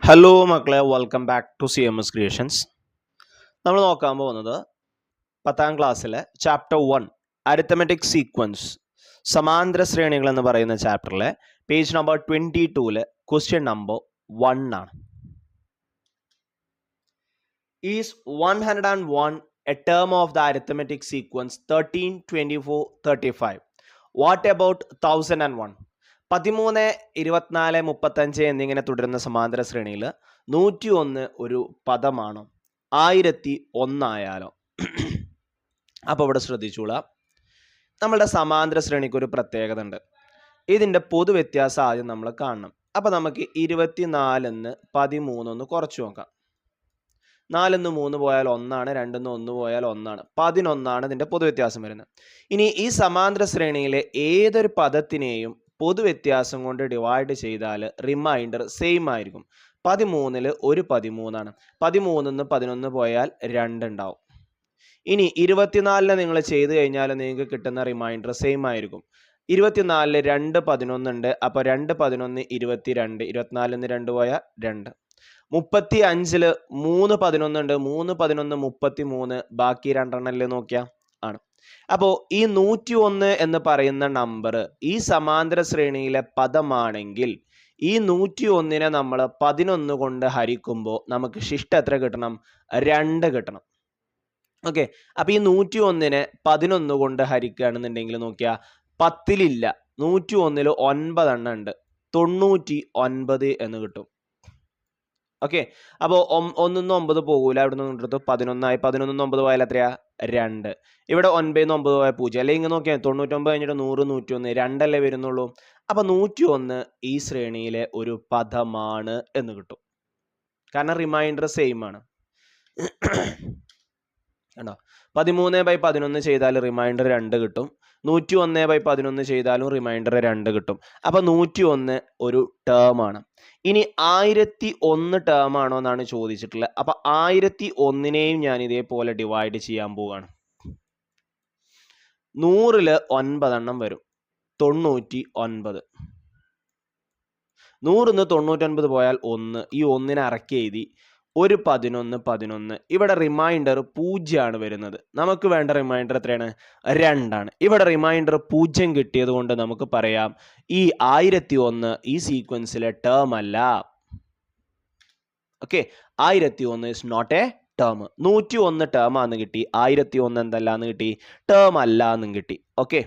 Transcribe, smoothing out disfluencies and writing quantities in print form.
Hello മക്കളെ, welcome back to CMS Creations. നമ്മൾ നോക്കാൻ പോകുന്നത് 10ാം ക്ലാസ്സിലെ ചാപ്റ്റർ 1 അരിത്തമെറ്റിക് സീക്വൻസ് സമാന്തര ശ്രേണികൾ എന്ന് പറയുന്ന ചാപ്റ്ററിലെ പേജ് നമ്പർ 22 ക്വസ്റ്റ്യൻ നമ്പർ 1 ആണ്. Is 101 A term of the arithmetic sequence 13, 24, 35? What about 1001? 13, 24, 35 എന്നിങ്ങനെ തുടരുന്ന സമാന്തര ശ്രേണിയിൽ 101 ഒരു പദമാണോ? 1001 ആയാലോ? അപ്പോൾ ഇവിടെ ശ്രദ്ധിച്ചോളാം, നമ്മളുടെ സമാന്തര ശ്രേണിക്ക് ഒരു പ്രത്യേകത ഉണ്ട്. ഇതിൻ്റെ പൊതുവ്യത്യാസം ആദ്യം നമ്മൾ കാണണം. അപ്പോൾ നമുക്ക് 24 13 കുറച്ച് നോക്കാം. 4 3 പോയാൽ 1, 2 1 പോയാൽ 1, 11 ഇതിൻ്റെ പൊതുവ്യത്യാസം വരുന്നത്. ഇനി ഈ സമാന്തര ശ്രേണിയിലെ ഏതൊരു പദത്തിനെയും പൊതുവ്യത്യാസം കൊണ്ട് ഡിവൈഡ് ചെയ്താൽ റിമൈൻഡർ സെയിം ആയിരിക്കും. 13 ഒരു 13 13 11 പോയാൽ 2 ഉണ്ടാവും. ഇനി 24 നിങ്ങൾ ചെയ്ത് കഴിഞ്ഞാൽ നിങ്ങൾക്ക് കിട്ടുന്ന റിമൈൻഡർ സെയിം ആയിരിക്കും. 24 2 11 ഉണ്ട്, അപ്പോൾ 2 11 22, 24 2 പോയാൽ 2. 35 3 11 ഉണ്ട്, 3 11 33, ബാക്കി 2 എണ്ണല്ലേ നോക്കിയാൽ ആണ്. അപ്പോൾ ഈ 101 എന്ന് പറയുന്ന നമ്പർ ഈ സമാന്തര ശ്രേണിയിലെ പദമാണെങ്കിൽ ഈ 101 നമ്മൾ 11 കൊണ്ട് ഹരിക്കുമ്പോൾ നമുക്ക് ശിഷ്ടം എത്ര കിട്ടണം? 2 കിട്ടണം. ഓക്കെ, അപ്പൊ ഈ 101 11 കൊണ്ട് ഹരിക്കുകയാണെന്നുണ്ടെങ്കിൽ നോക്കിയാൽ 10 101 9 എണ്ണം ഉണ്ട്, 99 എന്ന് കിട്ടും. ഓക്കെ, അപ്പോൾ 1 9 പോകൂല, അവിടെ നിന്ന് 11 ആയി. 11 9 പോയാൽ എത്രയാ? 2. ഇവിടെ 9 9 പോയാൽ 0. അല്ലെങ്കിൽ ഇങ്ങനെ നോക്കിയാൽ 99 കഴിഞ്ഞിട്ട് 100 101 2 വരുന്നുള്ളൂ. അപ്പൊ 101 ഈ ശ്രേണിയിലെ ഒരു പദമാണ് എന്ന് കിട്ടും, കാരണം റിമൈൻഡർ സെയിം ആണ്. കണ്ടോ? 13/11 ചെയ്താൽ റിമൈൻഡർ 2 കിട്ടും. 101/11 ചെയ്താലും റിമൈൻഡർ 2 കിട്ടും. അപ്പൊ 101 ഒരു ടേം ആണ്. ഇനി 1001 ടേം ആണോ എന്നാണ് ചോദിച്ചിട്ടുള്ളത്. അപ്പൊ 1001നെയും ഞാൻ ഇതേപോലെ ഡിവൈഡ് ചെയ്യാൻ പോവുകയാണ്. 100 9 എണ്ണം വരും, 99. 100 99 പോയാൽ 1, ഈ 1 അറക്കി എഴുതി. ഒരു 11 11. ഇവിടെ റിമൈൻഡർ 0 ആണ് വരുന്നത്. നമുക്ക് വേണ്ട റിമൈൻഡർ എത്രയാണ്? 2 ആണ്. ഇവിടെ റിമൈൻഡർ 0 കിട്ടിയത് കൊണ്ട് നമുക്ക് പറയാം ഈ 1001 ഈ സീക്വൻസിലെ ടേം അല്ല. Okay, 1001 is not a term. 101 term ആണെന്ന് കിട്ടി, 1001 എന്തല്ലാന്ന് കിട്ടി? ടേം അല്ല എന്നും കിട്ടി. ഓക്കെ.